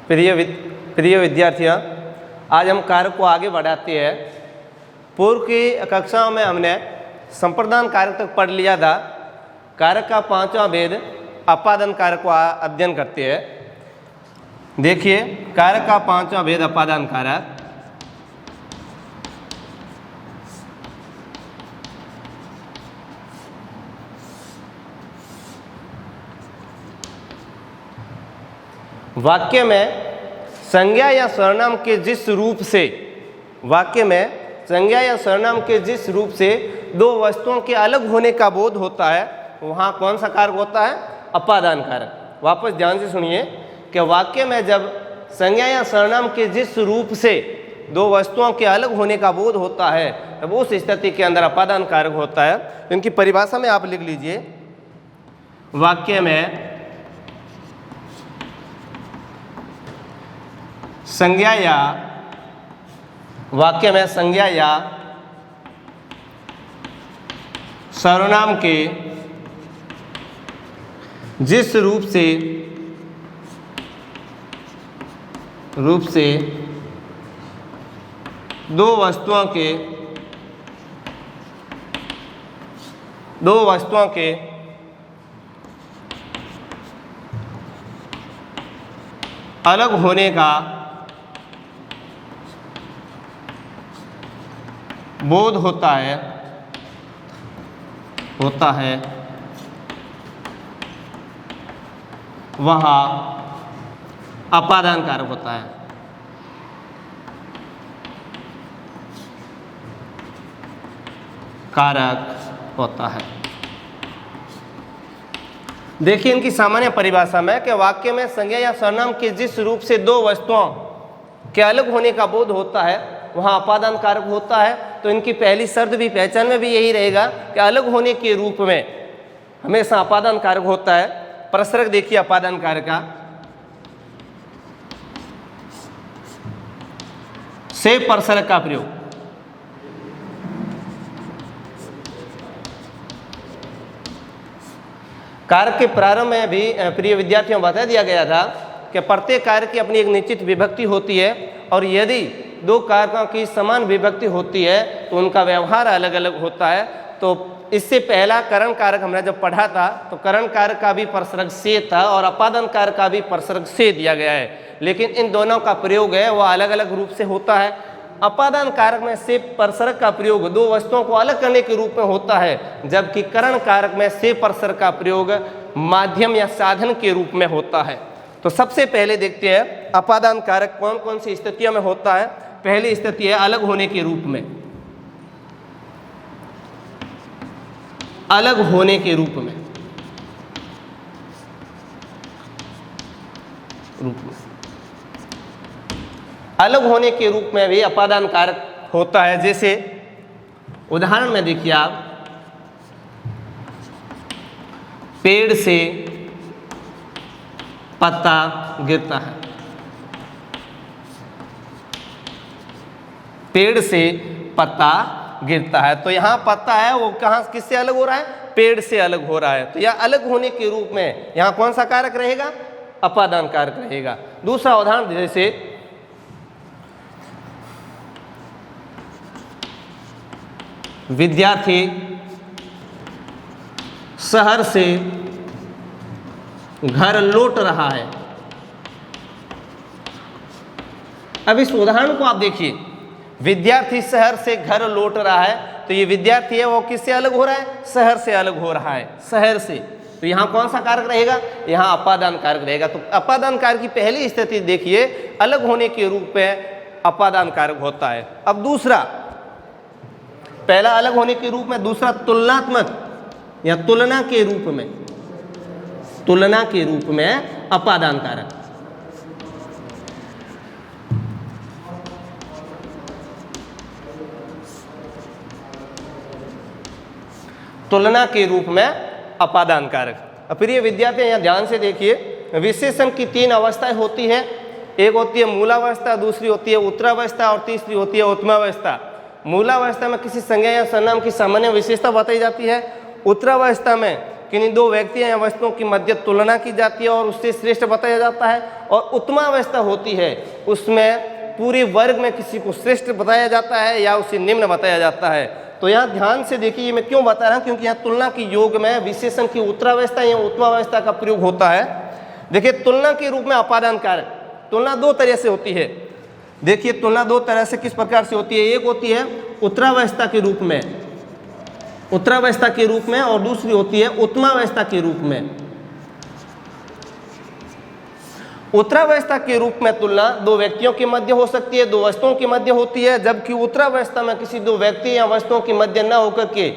प्रिय विद्यार्थियों, आज हम कारक को आगे बढ़ाते हैं। पूर्व की कक्षाओं में हमने संप्रदान कारक तक पढ़ लिया था। कारक का पांचवा भेद अपादान कारक को अध्ययन करते हैं। देखिए, कारक का पांचवा भेद अपादान कारक। वाक्य में संज्ञा या सर्वनाम के जिस रूप से जिस रूप से दो वस्तुओं के अलग होने का बोध होता है, वहाँ कौन सा कारक होता है? अपादान कारक। वापस ध्यान से सुनिए कि वाक्य में जब संज्ञा या सर्वनाम के जिस रूप से दो वस्तुओं के अलग होने का बोध होता है, तब उस स्थिति के अंदर अपादान कारक होता है। इनकी परिभाषा में आप लिख लीजिए, वाक्य में संज्ञा या सर्वनाम के जिस रूप से दो वस्तुओं के अलग होने का बोध होता है वहाँ अपादान कारक होता है। देखिए, इनकी सामान्य परिभाषा में कि वाक्य में संज्ञा या सर्वनाम के जिस रूप से दो वस्तुओं के अलग होने का बोध होता है, वहाँ अपादान कारक होता है। तो इनकी पहली शर्त भी पहचान में भी यही रहेगा कि अलग होने के रूप में हमेशा अपादान कारक होता है। प्रसरक देखिए अपादान कारक का, से प्रसरक का प्रयोग। कारक के प्रारंभ में भी प्रिय विद्यार्थियों बता दिया गया था कि प्रत्येक कारक की अपनी एक निश्चित विभक्ति होती है, और यदि दो कारकों की समान विभक्ति होती है तो उनका व्यवहार अलग अलग होता है। तो इससे पहला करण कारक हमने जब पढ़ा था, तो करण कारक का भी प्रसरक से था और अपादान कारक का भी प्रसरक से दिया गया है, लेकिन इन दोनों का प्रयोग है वह अलग अलग रूप से होता है। अपादान कारक में से प्रसरक का प्रयोग दो वस्तुओं को अलग करने के रूप में होता है, जबकि करण कारक में से प्रसरक का प्रयोग माध्यम या साधन के रूप में होता है। तो सबसे पहले देखते हैं अपादान कारक कौन कौन सी स्थितियों में होता है। पहली स्थिति है अलग होने के रूप में। अलग होने के रूप में अलग होने के रूप में भी अपादान कारक होता है। जैसे उदाहरण में देखिए आप, पेड़ से पत्ता गिरता है। पेड़ से पत्ता गिरता है, तो यहाँ पत्ता है वो कहाँ किससे अलग हो रहा है? पेड़ से अलग हो रहा है। तो यह अलग होने के रूप में यहाँ कौन सा कारक रहेगा? अपादान कारक रहेगा। दूसरा उदाहरण, जैसे विद्यार्थी शहर से घर लौट रहा है। अब इस उदाहरण को आप देखिए, विद्यार्थी शहर से घर लौट रहा है, तो ये विद्यार्थी है वो किससे अलग हो रहा है? शहर से अलग हो रहा है, शहर से। तो यहाँ कौन सा कारक रहेगा? यहाँ अपादान कारक रहेगा। तो अपादान कारक की पहली स्थिति देखिए, अलग होने के रूप में अपादान कारक होता है। अब दूसरा, पहला अलग होने के रूप में, दूसरा तुलनात्मक या तुलना के रूप में अपादान कारक। तुलना के रूप में अपादान कारक। प्रिय विद्यार्थी, यहाँ ध्यान से देखिए, विशेषण की तीन अवस्थाएं होती है। एक होती है मूलावस्था, दूसरी होती है उत्तरावस्था और तीसरी होती है उत्तमावस्था। मूलावस्था में किसी संज्ञा या सर्वनाम की सामान्य विशेषता बताई जाती है। उत्तरावस्था में किन्हीं दो व्यक्तियों या वस्तुओं की मध्य तुलना की जाती है और उससे श्रेष्ठ बताया जाता है। और उत्तमावस्था होती है, उसमें पूरे वर्ग में किसी को श्रेष्ठ बताया जाता है या उसे निम्न बताया जाता है। तो यहाँ ध्यान से देखिए, मैं क्यों बता रहा हूँ, क्योंकि यहाँ तुलना की योग में विशेषण की उत्तरावस्था या उत्तमावस्था का प्रयोग होता है। देखिए, तुलना के रूप में अपादान कारक, तुलना दो तरह से होती है। देखिए, तुलना दो तरह से किस प्रकार से होती है, एक होती है उत्तरावस्था के रूप में, उत्तरावस्था के रूप में, और दूसरी होती है उत्तमावस्था के रूप में। उत्तरावस्था के रूप में तुलना दो व्यक्तियों के मध्य हो सकती है, दो वस्तुओं के मध्य होती है, जबकि उत्तरावस्था में किसी दो व्यक्ति या वस्तुओं के मध्य न होकर के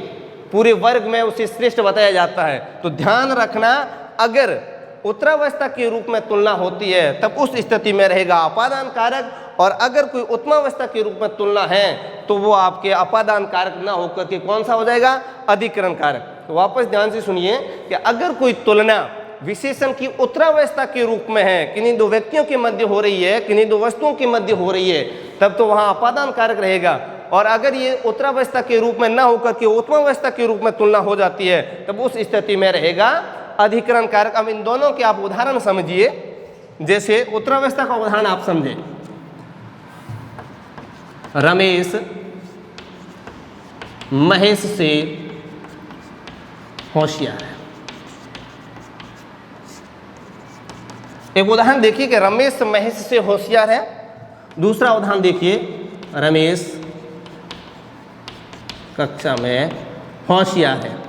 पूरे वर्ग में उसे श्रेष्ठ बताया जाता है। तो ध्यान रखना, अगर उत्तरावस्था के रूप में तुलना होती है तब उस स्थिति में रहेगा अपादान कारक, और अगर कोई उत्तमावस्था के रूप में तुलना है तो वो आपके अपादान कारक ना होकर के कौन सा हो जाएगा, अधिकरण कारक। तो वापस ध्यान से सुनिए कि अगर कोई तुलना विशेषण की उत्तरावस्था के रूप में है, किन्हीं दो व्यक्तियों के मध्य हो रही है, किन्हीं दो वस्तुओं के मध्य हो रही है, तब तो वहां अपादान कारक रहेगा। और अगर ये उत्तरावस्था के रूप में ना होकर के उत्तमावस्था के रूप में तुलना हो जाती है तब उस स्थिति में रहेगा अधिकरण कारक। अब इन दोनों के आप उदाहरण समझिए। जैसे उत्तरावस्था का उदाहरण आप समझे, रमेश महेश से होशियार है। एक उदाहरण देखिए कि रमेश महेश से होशियार है। दूसरा उदाहरण देखिए, रमेश कक्षा में होशियार है।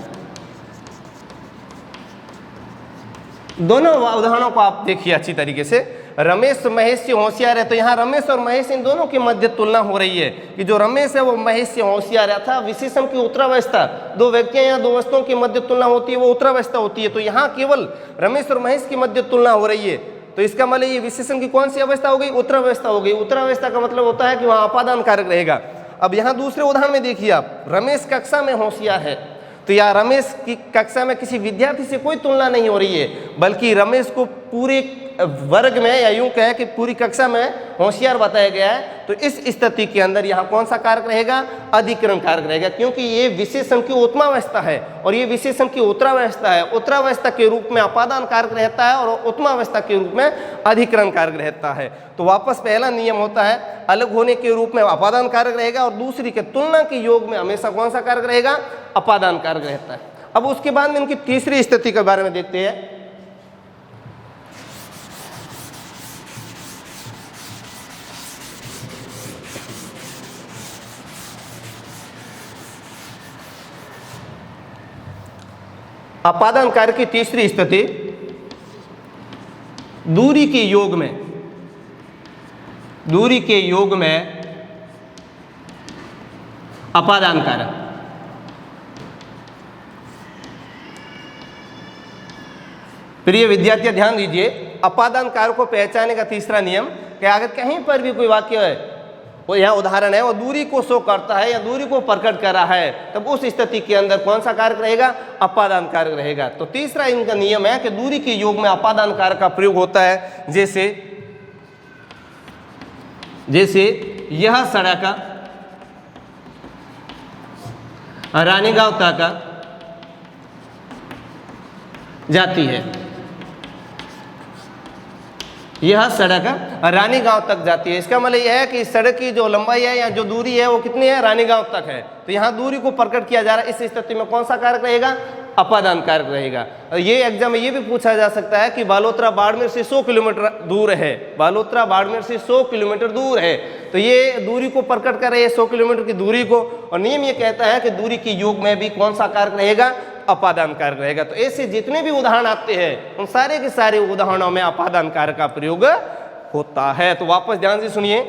दोनों उदाहरणों को आप देखिए अच्छी तरीके से। रमेश महेश से होशियार है, तो यहाँ रमेश और महेश इन दोनों के मध्य तुलना हो रही है कि जो रमेश है वो महेश से होशियार है। था विशेषण की उत्तरावस्था, दो व्यक्तियां या दो वस्तुओं की मध्य तुलना होती है, वो उत्तरावस्था होती है। तो यहाँ केवल रमेश और महेश की मध्य तुलना हो रही है, तो इसका मतलब ये विशेषण की कौन सी अवस्था हो गई, उत्तरावस्था हो गई। उत्तरावस्था का मतलब होता है कि वहाँ अपादान कारक रहेगा। अब यहाँ दूसरे उदाहरण में देखिए आप, रमेश कक्षा में होशियार है, तो यहाँ रमेश की कक्षा में किसी विद्यार्थी से कोई तुलना नहीं हो रही है, बल्कि रमेश को पूरे वर्ग में या यूं कहें कि पूरी कक्षा में होशियार बताया गया है। तो इस स्थिति के अंदर यहाँ कौन सा कारक रहेगा, अधिकरण कारक रहेगा, क्योंकि ये विशेषण की उत्तमावस्था है और ये विशेषण की उत्तरावस्था है। उत्तरावस्था के रूप में अपादान कारक रहता है और उत्तमावस्था के रूप में अधिकरण कारक रहता है। तो वापस पहला नियम होता है, अलग होने के रूप में अपादान कारक रहेगा, और दूसरी के तुलना के योग में हमेशा कौन सा कारक रहेगा, अपादान कारक रहता है। अब उसके बाद में इनकी तीसरी स्थिति के बारे में देखते हैं। अपादान कारक की तीसरी स्थिति, दूरी के योग में, दूरी के योग में अपादान कारक। प्रिय विद्यार्थी ध्यान दीजिए, अपादान कारक को पहचानने का तीसरा नियम कि अगर कहीं पर भी कोई वाक्य है, वो यहाँ उदाहरण है, वो दूरी को शो करता है या दूरी को प्रकट कर रहा है, तब उस स्थिति के अंदर कौन सा कारक रहेगा, अपादान कारक रहेगा। तो तीसरा इनका नियम है कि दूरी के योग में अपादान कारक का प्रयोग होता है। जैसे यह सड़क रानीगांव तक जाती है, यह सड़क रानीगांव तक जाती है। इसका मतलब यह है कि इस सड़क की जो लंबाई है या जो दूरी है वो कितनी है, रानीगांव तक है। तो यहाँ दूरी को प्रकट किया जा रहा है, इस स्थिति में कौन सा कारक रहेगा, अपादान कारक रहेगा। ये एग्जाम में ये भी पूछा जा सकता है कि बालोतरा बाड़मेर से 100 किलोमीटर दूर है, बालोतरा बाड़मेर से 100 किलोमीटर दूर है, तो ये दूरी को प्रकट कर रहे हैं, 100 किलोमीटर की दूरी को। और नियम ये कहता है कि दूरी के योग में भी कौन सा कारक रहेगा, अपादान कारक रहेगा। तो ऐसे जितने भी उदाहरण आते हैं उन सारे के सारे उदाहरणों में अपादान कारक का प्रयोग होता है। तो वापस ध्यान से सुनिए,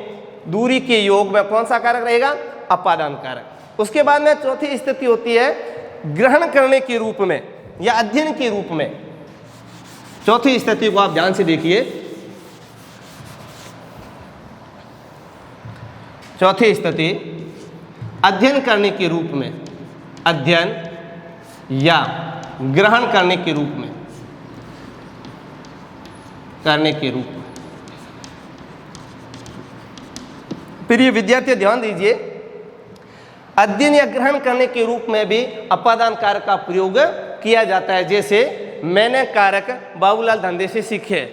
दूरी के योग में कौन सा कारक रहेगा, अपादान कारक। उसके बाद में चौथी स्थिति होती है ग्रहण करने के रूप में या अध्ययन के रूप में। चौथी स्थिति को आप ध्यान से देखिए। चौथी स्थिति अध्ययन करने के रूप में, अध्ययन या ग्रहण करने के रूप में, करने के रूप में। प्रिय विद्यार्थी ध्यान दीजिए, अध्ययन या ग्रहण करने के रूप में भी अपादान कारक का प्रयोग किया जाता है। जैसे मैंने कारक बाबूलाल धंधे से सीखे,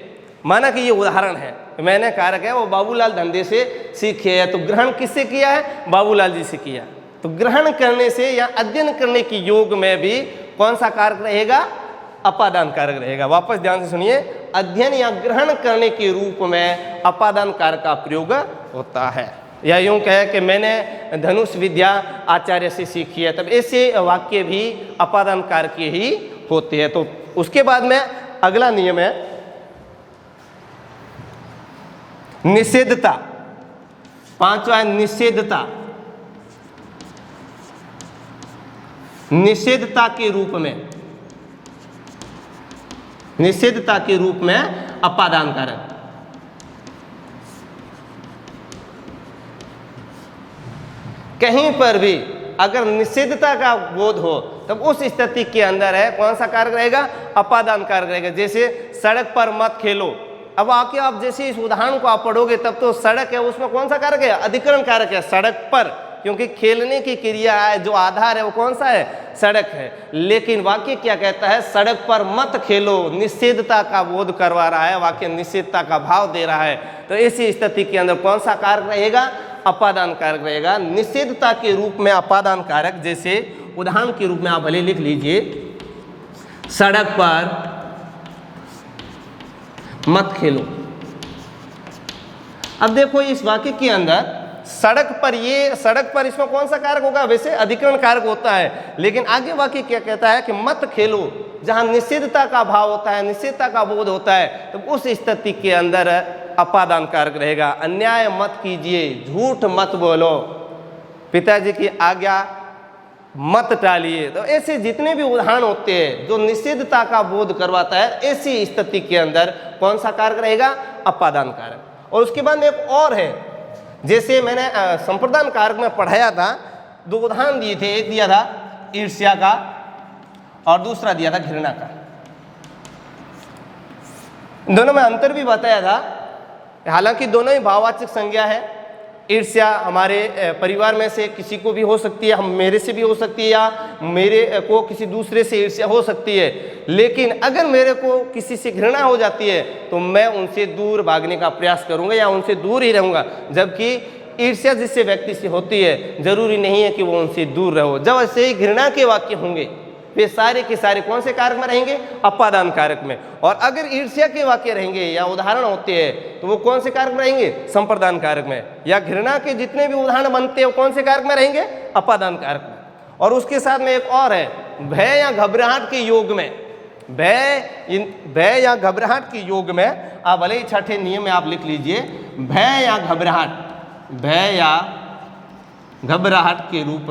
माना कि ये उदाहरण है, मैंने कारक है वो बाबूलाल धंधे से सीखे है, तो ग्रहण किससे किया है? बाबूलाल जी से किया। तो ग्रहण करने से या अध्ययन करने की योग में भी कौन सा कारक रहेगा? अपादान कारक रहेगा। वापस ध्यान से सुनिए, अध्ययन या ग्रहण करने के रूप में अपादान कारक का प्रयोग होता है। या यूं कहे कि मैंने धनुष विद्या आचार्य से सीखी है, तब ऐसे वाक्य भी अपादान कारक ही होते हैं। तो उसके बाद में अगला नियम है निषेधता। पांचवा है निषेधता। निषेधता के रूप में, निषेधता के रूप में अपादान कारक। कहीं पर भी अगर निषेधता का बोध हो तब उस स्थिति के अंदर है कौन सा कारक रहेगा? अपादान कारक रहेगा। जैसे सड़क पर मत खेलो, अब आके आप जैसे इस उदाहरण को आप पढ़ोगे तब तो सड़क है, उसमें कौन सा कारक है? अधिकरण कारक है सड़क पर, क्योंकि खेलने की क्रिया है, जो आधार है वो कौन सा है? सड़क है। लेकिन वाक्य क्या कहता है? सड़क पर मत खेलो, निषेधता का बोध करवा रहा है, वाक्य निषेधता का भाव दे रहा है। तो ऐसी स्थिति के अंदर कौन सा कारक रहेगा? अपादान कारक रहेगा। निषेधता के रूप में अपादान कारक, जैसे उदाहरण के रूप में आप भले लिख लीजिए, सड़क पर मत खेलो। अब देखो इस वाक्य के अंदर सड़क पर, ये सड़क पर इसमें कौन सा कारक होगा? वैसे अधिकरण कारक होता है, लेकिन आगे वाक्य क्या कहता है कि मत खेलो, जहां निषेधता का भाव होता है, निषेधता का बोध होता है, तो उस स्थिति के अंदर अपादान कारक रहेगा। अन्याय मत कीजिए, झूठ मत बोलो, पिताजी की आज्ञा मत टालिए। तो ऐसे जितने भी उदाहरण होते हैं जो निषेधता का बोध करवाता है, ऐसी स्थिति के अंदर कौन सा कारक रहेगा? अपादान कारक। और उसके बाद में एक और है, जैसे मैंने संप्रदान कारक में पढ़ाया था, दो उदाहरण दिए थे, एक दिया था ईर्ष्या का और दूसरा दिया था घृणा का। दोनों में अंतर भी बताया था, हालांकि दोनों ही भाववाचक संज्ञा है। ईर्ष्या हमारे परिवार में से किसी को भी हो सकती है, हम मेरे से भी हो सकती है, या मेरे को किसी दूसरे से ईर्ष्या हो सकती है। लेकिन अगर मेरे को किसी से घृणा हो जाती है तो मैं उनसे दूर भागने का प्रयास करूंगा या उनसे दूर ही रहूंगा। जबकि ईर्ष्या जिससे व्यक्ति से होती है, जरूरी नहीं है कि वो उनसे दूर रहो। जब ऐसे ही घृणा के वाक्य होंगे वे सारे के सारे कौन से कारक में रहेंगे? अपादान कारक में। और अगर ईर्ष्या के वाक्य रहेंगे या उदाहरण होते हैं तो वो कौन से कारक में रहेंगे? संप्रदान कारक में। या घृणा के जितने भी उदाहरण बनते हैं वो कौन से कारक में रहेंगे? अपादान कारक में। और उसके साथ में एक और है, भय या घबराहट के योग में। भय या घबराहट के योग में आप भले ही छठे नियम में आप लिख लीजिए, भय या घबराहट, भय या घबराहट के रूप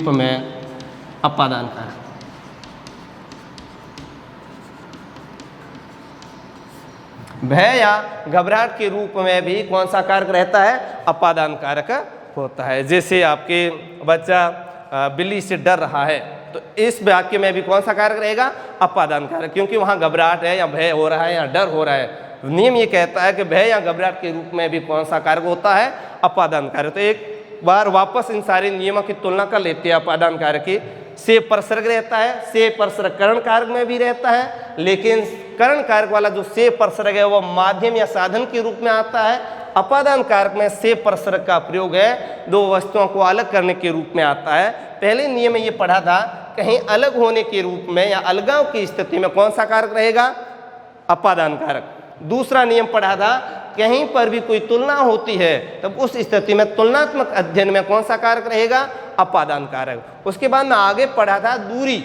में अपादान कारक। भय या घबराहट के रूप में भी कौन सा कारक रहता है? अपादान कारक होता है। जैसे आपके बच्चा बिल्ली से डर रहा है, तो इस वाक्य में भी कौन सा कारक रहेगा? अपादान कारक, क्योंकि वहां घबराहट है या भय हो रहा है या डर हो रहा है। नियम ये कहता है कि भय या घबराहट के रूप में भी कौन सा कारक होता है? अपादान कारक। तो एक बार वापस इन सारे नियमों की तुलना कर लेते हैं। अपादान कारक की से परसर्ग रहता है, से परसर्ग करण कारक में भी रहता है, लेकिन करण कारक वाला जो से परसर्ग है वो माध्यम या साधन के रूप में आता है। अपादान कारक में से परसर्ग का प्रयोग है दो वस्तुओं को अलग करने के रूप में आता है। पहले नियम में ये पढ़ा था, कहीं अलग होने के रूप में या अलगाव की स्थिति में कौन सा कारक रहेगा? अपादान कारक। दूसरा नियम पढ़ा था, कहीं पर भी कोई तुलना होती है तब उस स्थिति में तुलनात्मक अध्ययन में कौन सा कारक रहेगा? अपादान कारक। उसके बाद में आगे पढ़ा था, दूरी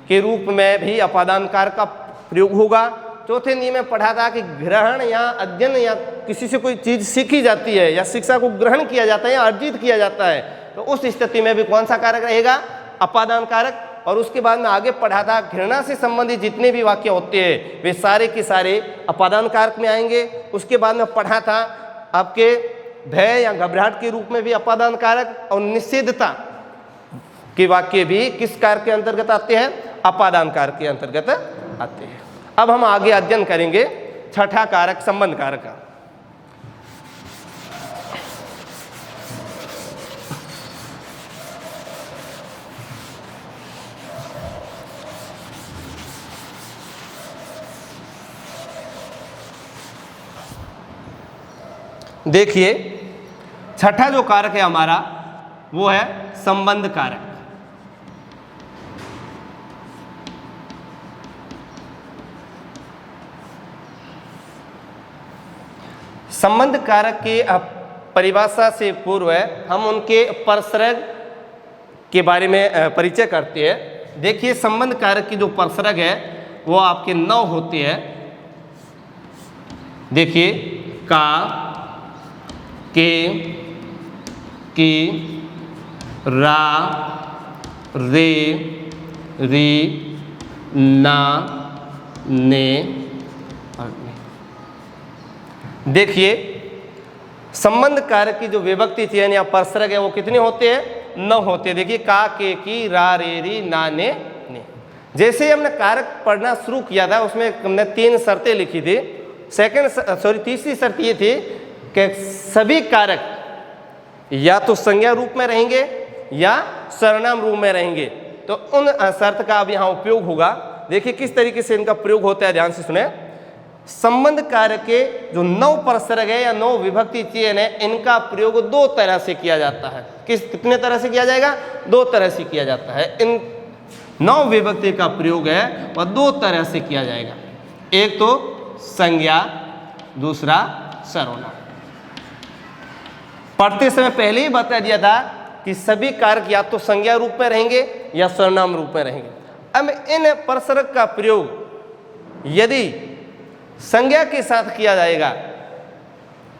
के रूप में भी अपादान कारक का प्रयोग होगा। चौथे नियम में पढ़ा था कि ग्रहण या अध्ययन या किसी से कोई चीज सीखी जाती है या शिक्षा को ग्रहण किया जाता है या अर्जित किया जाता है, तो उस स्थिति में भी कौन सा कारक रहेगा? अपादान कारक। और उसके बाद में आगे पढ़ा था, घृणा से संबंधित जितने भी वाक्य होते हैं वे सारे के सारे अपादान कारक में आएंगे। उसके बाद में पढ़ा था आपके भय या घबराहट के रूप में भी अपादान कारक, और निषेधता के वाक्य भी किस कारक के अंतर्गत आते हैं? अपादान कारक के अंतर्गत आते हैं। अब हम आगे अध्ययन करेंगे छठा कारक, संबंध कारक का। देखिए छठा जो कारक है हमारा वो है संबंध कारक। संबंध कारक की परिभाषा से पूर्व हम उनके परसर्ग के बारे में परिचय करते हैं। देखिए संबंध कारक की जो परसर्ग है वो आपके 9 होते हैं। देखिए का, के, की, रा, रे, री, ना, ने और ने। देखिए संबंध कारक की जो विभक्ति चयन या परसर्ग है वो कितने होते हैं? 9 होते हैं। देखिए का, के, की, रा, रे, री, ना, ने। जैसे ही हमने कारक पढ़ना शुरू किया था उसमें हमने 3 शर्तें लिखी थी। तीसरी शर्त ये थी कि सभी कारक या तो संज्ञा रूप में रहेंगे या सर्वनाम रूप में रहेंगे। तो उन शर्त का अब यहाँ उपयोग होगा। देखिए किस तरीके से इनका प्रयोग होता है, ध्यान से सुने। संबंध कारक के जो 9 परसर्ग है या 9 विभक्ति चयन है इनका प्रयोग 2 तरह से किया जाता है। कितने तरह से किया जाएगा? 2 तरह से किया जाता है। इन 9 विभक्ति का प्रयोग है वह 2 तरह से किया जाएगा। एक तो संज्ञा, दूसरा सर्वनाम। पढ़ते समय पहले ही बता दिया था कि सभी कारक या तो संज्ञा रूप में रहेंगे या सर्वनाम रूप में रहेंगे। अब इन परसर्ग का प्रयोग यदि संज्ञा के साथ किया जाएगा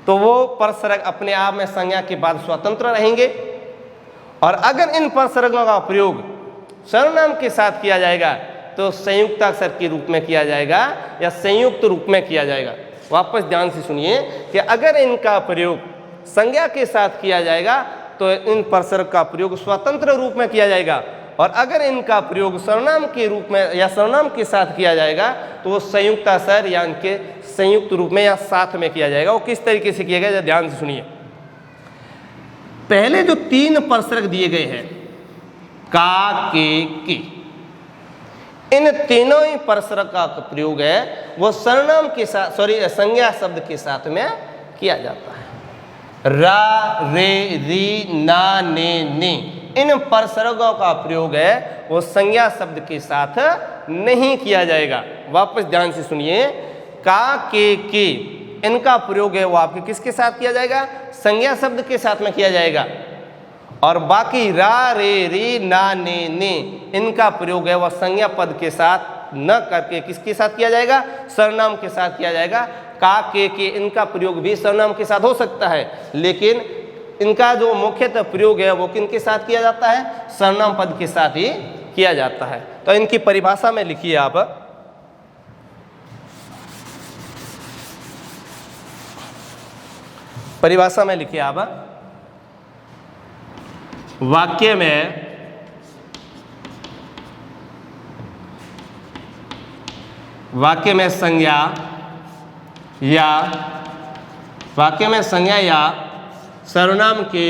तो वो परसर्ग अपने आप में संज्ञा के बाद स्वतंत्र रहेंगे, और अगर इन परसर्गों का प्रयोग सर्वनाम के साथ किया जाएगा तो संयुक्ताक्षर के रूप में किया जाएगा या संयुक्त रूप में किया जाएगा। वापस ध्यान से सुनिए कि अगर इनका प्रयोग संज्ञा के साथ किया जाएगा तो इन परसर्ग का प्रयोग स्वतंत्र रूप में किया जाएगा, और अगर इनका प्रयोग सर्वनाम के रूप में या सर्वनाम के साथ किया जाएगा तो वो संयुक्ताक्षर या इनके संयुक्त रूप में या साथ में किया जाएगा। वो किस तरीके से किया गया, ध्यान से सुनिए। पहले जो 3 परसर्ग दिए गए हैं का, के, की, इन तीनों ही परसर्ग का प्रयोग है वो सर्वनाम के साथ संज्ञा शब्द के साथ में किया जाता है। रा, रे, री, ना, ने इन परसर्गों का प्रयोग है वो संज्ञा शब्द के साथ नहीं किया जाएगा। वापस ध्यान से सुनिए। का, के, की, इनका प्रयोग है वो आपके किसके साथ किया जाएगा? संज्ञा शब्द के साथ में किया जाएगा, और बाकी रा, रे, री, ना, ने इनका प्रयोग है वह संज्ञा पद के साथ न करके किसके साथ किया जाएगा? सर्वनाम के साथ किया जाएगा। का, के, इनका प्रयोग भी सर्वनाम के साथ हो सकता है, लेकिन इनका जो मुख्यतः प्रयोग है वो किनके साथ किया जाता है? सर्वनाम पद के साथ ही किया जाता है। तो इनकी परिभाषा में लिखिए आप। परिभाषा में लिखिए आप। वाक्य में संज्ञा या सर्वनाम के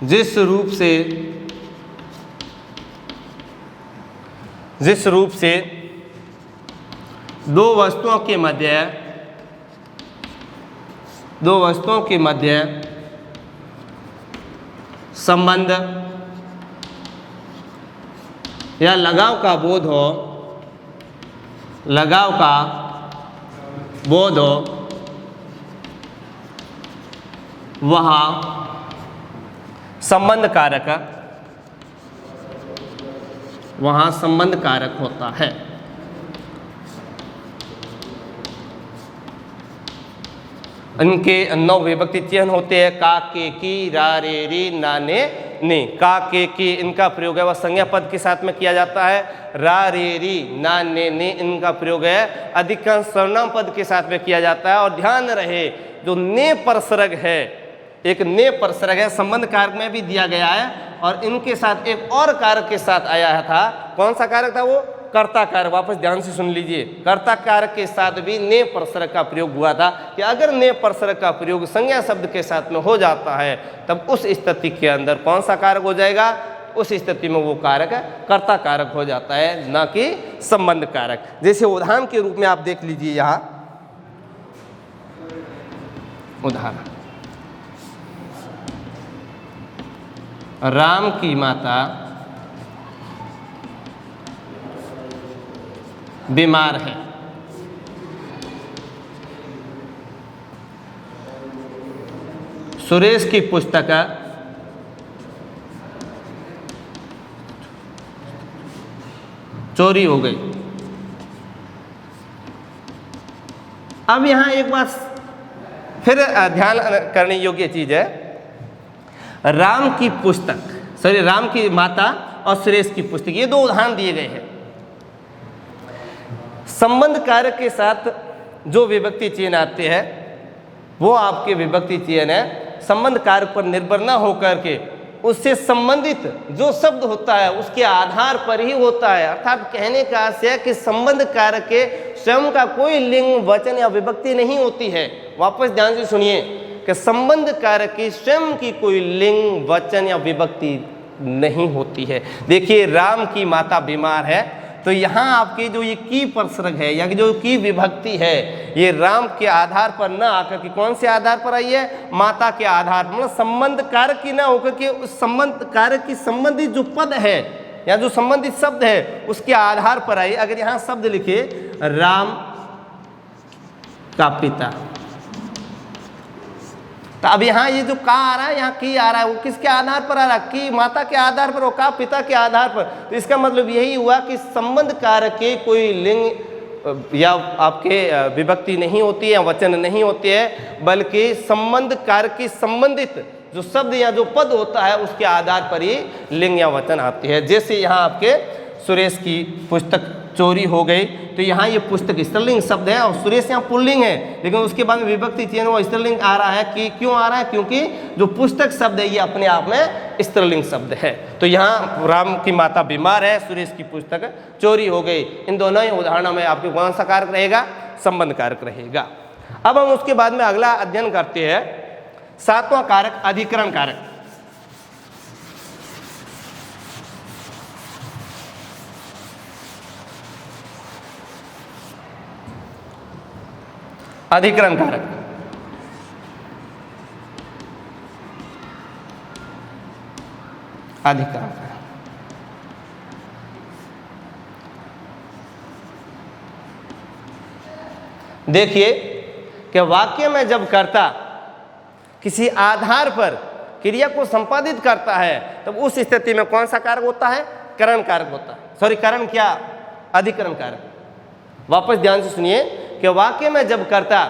जिस रूप से 2 वस्तुओं के मध्य संबंध या लगाव का बोध हो, वहाँ संबंध कारक होता है। इनके 9 विभक्ति चिन्ह होते हैं। का, के, की, रा, रे, री, ना, ने। का, के, की इनका प्रयोग है वह संज्ञा पद के साथ में किया जाता है। रा, रे, री, ना, ने इनका प्रयोग है अधिकांश सर्वनाम पद के साथ में किया जाता है। और ध्यान रहे जो ने परसर्ग है, एक ने परसर्ग है, संबंध कारक में भी दिया गया है, और इनके साथ एक और कारक के साथ आया था। कौन सा कारक था वो? कर्ता कारक। वापस ध्यान से सुन लीजिए। कर्ता कारक के साथ भी ने परसर्ग का प्रयोग हुआ था कि अगर ने परसर्ग का प्रयोग संज्ञा शब्द के साथ में हो जाता है तब उस स्थिति के अंदर कौन सा कारक हो जाएगा? उस स्थिति में वो कारक कर्ता कारक हो जाता है, ना कि संबंध कारक। जैसे उदाहरण के रूप में आप देख लीजिए यहाँ उदाहरण, राम की माता बीमार है। सुरेश की पुस्तक चोरी हो गई। अब यहाँ एक बात फिर ध्यान करने योग्य चीज है, राम की पुस्तक, सॉरी राम की माता और सुरेश की पुस्तक, ये दो उदाहरण दिए गए हैं। संबंध कारक के साथ जो विभक्ति चिन्ह आते हैं वो आपके विभक्ति चिन्ह है संबंध कारक पर निर्भर न होकर के उससे संबंधित जो शब्द होता है उसके आधार पर ही होता है। अर्थात कहने का आशय है कि संबंध कारक के स्वयं का कोई लिंग, वचन या विभक्ति नहीं होती है। वापस ध्यान से सुनिए कि संबंध कारक की स्वयं की कोई लिंग, वचन या विभक्ति नहीं होती है। देखिए राम की माता बीमार है, तो यहाँ आपकी जो ये की परसर्ग है या जो की विभक्ति है ये राम के आधार पर न आकर के कौन से आधार पर आई है? माता के आधार पर, मतलब संबंध कारक की ना होकर के उस संबंध कारक की संबंधित जो पद है या जो संबंधित शब्द है उसके आधार पर आई। अगर यहाँ शब्द लिखे राम का पिता, तो अब यहाँ ये जो का आ रहा है, यहाँ की आ रहा है, वो किसके आधार पर आ रहा है? की माता के आधार पर, वो का पिता के आधार पर। तो इसका मतलब यही हुआ कि संबंध कारक के कोई लिंग या आपके विभक्ति नहीं होती है, वचन नहीं होते हैं, बल्कि संबंध कारक की संबंधित जो शब्द या जो पद होता है उसके आधार पर ही लिंग या वचन आती है। जैसे यहाँ आपके सुरेश की पुस्तक चोरी हो गई, तो यहाँ ये पुस्तक स्त्रीलिंग शब्द है और सुरेश यहाँ पुल्लिंग है, लेकिन उसके बाद में विभक्ति चिन्ह वो स्त्रीलिंग आ रहा है। कि क्यों आ रहा है? क्योंकि जो पुस्तक शब्द है ये अपने आप में स्त्रीलिंग शब्द है। तो यहाँ राम की माता बीमार है, सुरेश की पुस्तक चोरी हो गई। इन दोनों ही उदाहरणों में आपके कौन सा कारक रहेगा? संबंध कारक रहेगा। अब हम उसके बाद में अगला अध्ययन करते हैं, सातवां कारक अधिकरण कारक। अधिकरण कारक, अधिकरण कारक। देखिए कि वाक्य में जब कर्ता किसी आधार पर क्रिया को संपादित करता है तब उस स्थिति में कौन सा कारक होता है? करण कारक होता है। सॉरी, करण क्या? अधिकरण कारक। वापस ध्यान से सुनिए कि वाक्य में जब कर्ता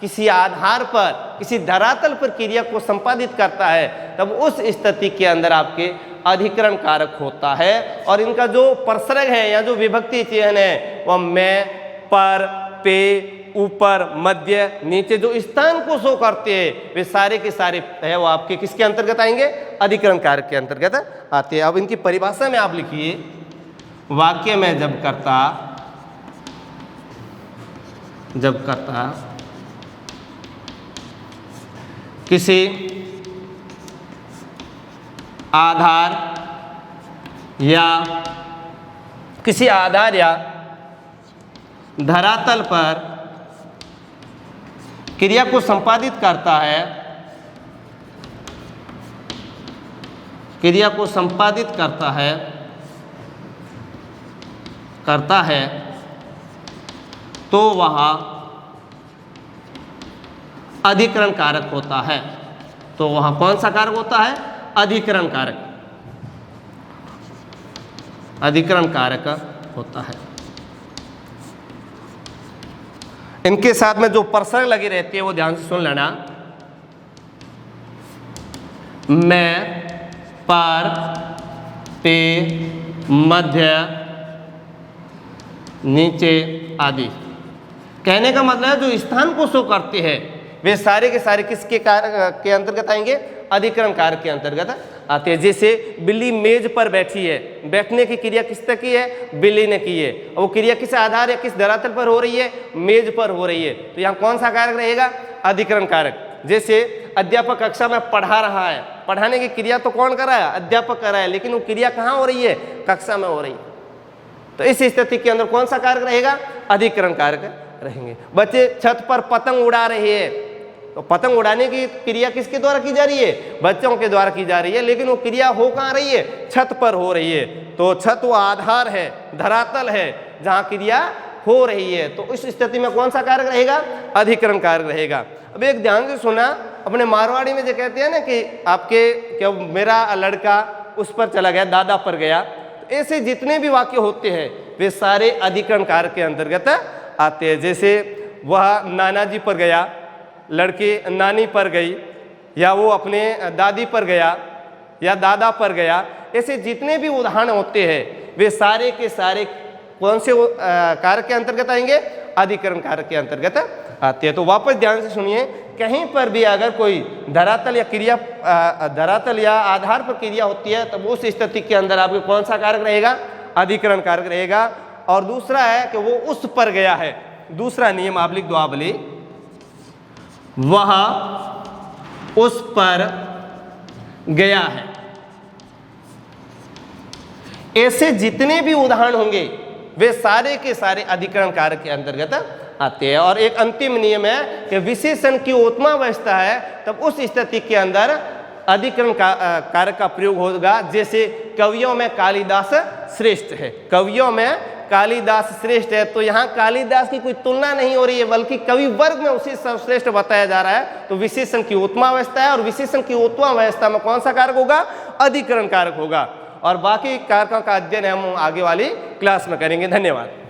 किसी आधार पर, किसी धरातल पर क्रिया को संपादित करता है तब उस स्थिति के अंदर आपके अधिकरण कारक होता है। और इनका जो परसर्ग है या जो विभक्ति चिन्ह है वह में, पर, पे, ऊपर, मध्य, नीचे जो स्थान को शो करते हैं वे सारे के सारे है वो आपके किसके अंतर्गत आएंगे? अधिकरण कारक के अंतर्गत आते हैं। अब इनकी परिभाषा में आप लिखिए, वाक्य में जब कर्ता किसी आधार या धरातल पर क्रिया को संपादित करता है तो वह अधिकरण कारक होता है। तो वह कौन सा कारक होता है? अधिकरण कारक, अधिकरण कारक होता है। इनके साथ में जो परसर्ग लगी रहती है वो ध्यान से सुन लेना, में, पर, पे, मध्य, नीचे आदि। कहने का मतलब है जो स्थान को शो करते हैं वे सारे के सारे किसके कारक के अंतर्गत आएंगे? अधिकरण कारक के अंतर्गत आते हैं। जैसे बिल्ली मेज पर बैठी है, बैठने की क्रिया किसने की है? बिल्ली ने की है। और वो क्रिया किस आधार या किस धरातल पर हो रही है? मेज पर हो रही है। तो यहाँ कौन सा कारक रहेगा? अधिकरण कारक। जैसे अध्यापक कक्षा में पढ़ा रहा है, पढ़ाने की क्रिया तो कौन कर रहा है? अध्यापक कर रहा है, लेकिन वो क्रिया कहाँ हो रही है? कक्षा में हो रही है। तो इस स्थिति के अंदर कौन सा कारक रहेगा? अधिकरण कारक रहेंगे। बच्चे छत पर पतंग उड़ा रहे हैं, तो पतंग उड़ाने की क्रिया किसके द्वारा की जा रही है? बच्चों के द्वारा की जा रही है, लेकिन वो क्रिया हो कहाँ रही है? छत पर हो रही है। तो छत वो आधार है, धरातल है जहाँ क्रिया हो रही है। तो इस स्थिति में कौन सा कारक रहेगा? अधिकरण कारक रहेगा। अब एक ध्यान से सुना, अपने मारवाड़ी में जो कहते हैं ना कि आपके क्या मेरा लड़का उस पर चला गया, दादा पर गया, तो ऐसे जितने भी वाक्य होते हैं वे सारे अधिकरण कारक के अंतर्गत आते हैं। जैसे वह नाना जी पर गया, लड़की नानी पर गई, या वो अपने दादी पर गया या दादा पर गया, ऐसे जितने भी उदाहरण होते हैं वे सारे के सारे कौन से कारक के अंतर्गत आएंगे? अधिकरण कारक के अंतर्गत आते हैं। तो वापस ध्यान से सुनिए, कहीं पर भी अगर कोई धरातल या क्रिया धरातल या आधार पर क्रिया होती है तब उस स्थिति के अंदर आपके कौन सा कारक रहेगा? अधिकरण कारक रहेगा। और दूसरा है कि वो उस पर गया है। दूसरा नियम आप लिख दो, आप बोली वह उस पर गया है। ऐसे जितने भी उदाहरण होंगे वे सारे के सारे अधिकरण कारक के अंतर्गत आते हैं। और एक अंतिम नियम है कि विशेषण की उत्तमावस्था है तब उस स्थिति के अंदर अधिकरण कारक का प्रयोग होगा। जैसे कवियों में कालिदास श्रेष्ठ है, कवियों में कालिदास श्रेष्ठ है, तो यहाँ कालिदास की कोई तुलना नहीं हो रही है, बल्कि कवि वर्ग में उसे सर्वश्रेष्ठ बताया जा रहा है। तो विशेषण की उत्तमावस्था है, और विशेषण की उत्तमावस्था में कौन सा कारक होगा? अधिकरण कारक होगा। और बाकी कारकों का अध्ययन हम आगे वाली क्लास में करेंगे। धन्यवाद।